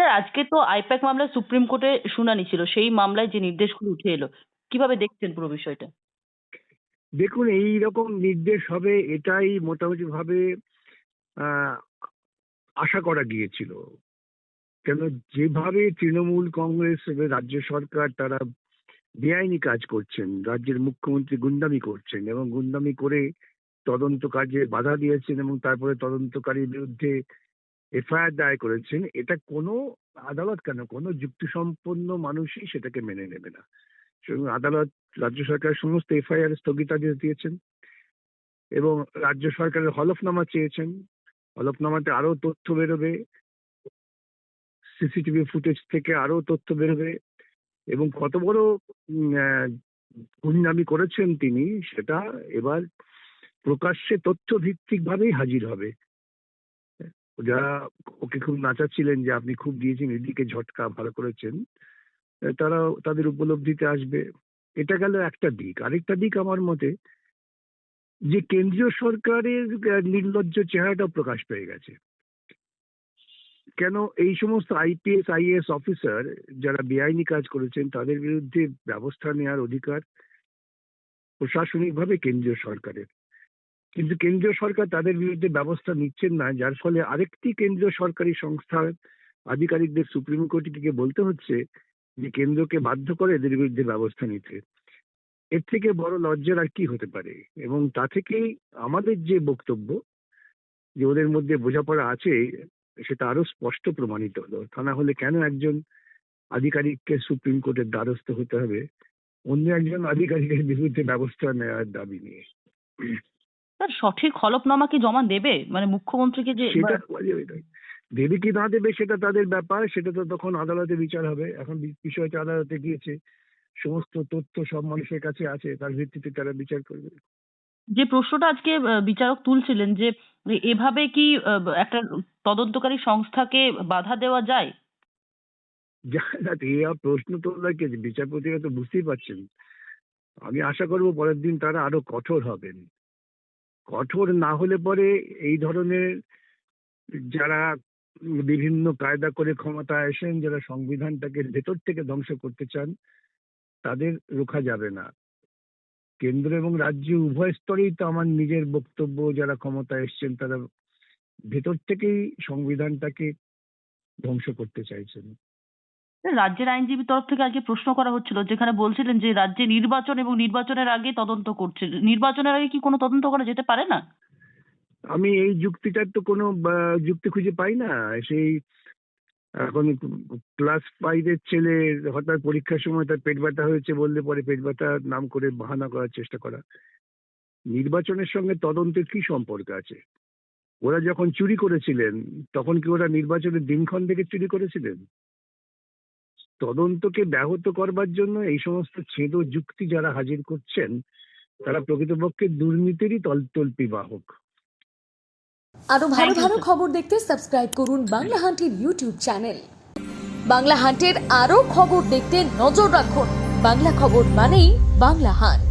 Sir আজকে তো I-PAC মামলায় সুপ্রিম কোর্টে শুনানি ছিল, সেই মামলায় যে নির্দেশগুলো উঠে এলো, কিভাবে দেখছেন পুরো বিষয়টা? দেখুন, এই রকম নির্দেশ হবে এটাই মোটামুটি ভাবে আহ, আশা করা গিয়েছিল। কেন, যেভাবে তৃণমূল কংগ্রেস এবং রাজ্য সরকার তারা বেআইনি কাজ করছেন, রাজ্যের মুখ্যমন্ত্রী গুন্ডামি করছেন এবং গুন্ডামি করে তদন্ত কাজে বাধা দিয়েছেন এবং তারপরে তদন্তকারীর বিরুদ্ধে এফআইআর দায়ের করেছেন, এটা কোনো আদালত কেন কোনো যুক্তিসম্পন্ন মানুষই সেটাকে মেনে নেবে না। সুতরাং আদালত রাজ্য সরকারের সমস্ত এফআইআর স্থগিতাদেশ দিয়েছেন এবং রাজ্য সরকারের হলফনামা চেয়েছেন। হলফনামাতে আরো তথ্য বেরোবে, সিসিটিভি ফুটেজ থেকে আরো তথ্য বেরোবে এবং কত বড় গুন্ডামি করেছেন তিনি সেটা এবার প্রকাশ্যে তথ্য ভিত্তিক ভাবেই হাজির হবে। যারা ওকে খুব নাচাচ্ছিলেন যে আপনি খুব দিয়েছেন, এদিকে ঝটকা ভালো করেছেন, তারা তাদের উপলব্ধিতে আসবে। এটা গেল একটা দিক। আরেকটা দিক আমার মতে যে কেন্দ্রীয় সরকারের নির্লজ্জ চেহারাটা প্রকাশ পেয়ে গেছে। কেন, এই সমস্ত আইপিএস আইএএস অফিসার যারা বেআইনি কাজ করেছেন তাদের বিরুদ্ধে ব্যবস্থা নেওয়ার অধিকার প্রশাসনিকভাবে কেন্দ্রীয় সরকারের, কিন্তু কেন্দ্রীয় সরকার তাদের বিরুদ্ধে ব্যবস্থা নিচ্ছেন না, যার ফলে আরেকটি কেন্দ্রীয় সরকারি সংস্থার আধিকারিকদের সুপ্রিম কোর্টে গিয়ে বলতে হচ্ছে যে কেন্দ্রকে বাধ্য করে এদের বিরুদ্ধে ব্যবস্থা নিতে। এর থেকে বড় লজ্জার আর কি হতে পারে? এবং তা থেকেই আমাদের যে বক্তব্য যে ওদের মধ্যে বোঝাপড়া আছে সেটা আরো স্পষ্ট প্রমাণিত হলো। তা না হলে কেন একজন আধিকারিককে সুপ্রিম কোর্টের দ্বারস্থ হতে হবে অন্য একজন আধিকারিকের বিরুদ্ধে ব্যবস্থা নেওয়ার দাবি নিয়ে? স্যার সঠিক হলফনামা কি জমা দেবে, মানে মুখ্যমন্ত্রীকে যে সেটা দেবে কি না দেবে সেটা তাদের ব্যাপার, সেটা তো তখন আদালতে বিচার হবে। এখন বিষয়টা আদালতে গিয়েছে, সমস্ত তথ্য সব মানুষের কাছে আছে, তার ভিত্তিতে তারা বিচার করবে। যে প্রশ্নটা আজকে বিচারক তুলছিলেন যে এভাবে কি একটা তদন্তকারী সংস্থাকে বাধা দেওয়া যায়? এই প্রশ্ন তোলা কে, বিচারপতিরা তো বুঝতেই পারছেন। আমি আশা করবো পরের দিন তারা আরো কঠোর হবেন। কঠোর না হলে পরে এই ধরনের যারা বিভিন্ন কায়দা করে ক্ষমতায় আসেন, যারা সংবিধানটাকে ভেতর থেকে ধ্বংস করতে চান, তাদের রোখা যাবে না। কেন্দ্র এবং রাজ্য উভয় স্তরেই তো আমার নিজের বক্তব্য, যারা ক্ষমতায় এসছেন তারা ভেতর থেকেই সংবিধানটাকে ধ্বংস করতে চাইছেন। রাজ্যের আইনজীবীর তরফ থেকে আজকে প্রশ্ন করা হচ্ছিল, যেখানে বলছিলেন যে রাজ্যে নির্বাচন এবং নির্বাচনের আগে তদন্ত করছে, নির্বাচনের আগে কি কোনো তদন্ত করা যেতে পারে না? আমি এই যুক্তিটার তো কোনো যুক্তি খুঁজে পাই না। সেই এখন ক্লাস 5-এর ছেলে হঠাৎ পরীক্ষার সময় তার পেট ব্যথা হয়েছে বললে পরে পেট ব্যথার নাম করে বাহানা করার চেষ্টা করা, নির্বাচনের সঙ্গে তদন্তের কি সম্পর্ক আছে? ওরা যখন চুরি করেছিলেন তখন কি ওরা নির্বাচনের দিনক্ষণ থেকে চুরি করেছিলেন? তদন্তকে ব্যাহত করবার জন্য এই সমস্ত ছেদ যুক্তি যারা হাজির করছেন তারা প্রকৃতপক্ষে দুর্নীতিরই তলতল্পি বাহক। আরো ভালো ভালো খবর দেখতে সাবস্ক্রাইব করুন বাংলা হান্টের ইউটিউব চ্যানেল। বাংলা হান্টের আরো খবর দেখতে নজর রাখুন। বাংলা খবর মানেই বাংলা হান্ট।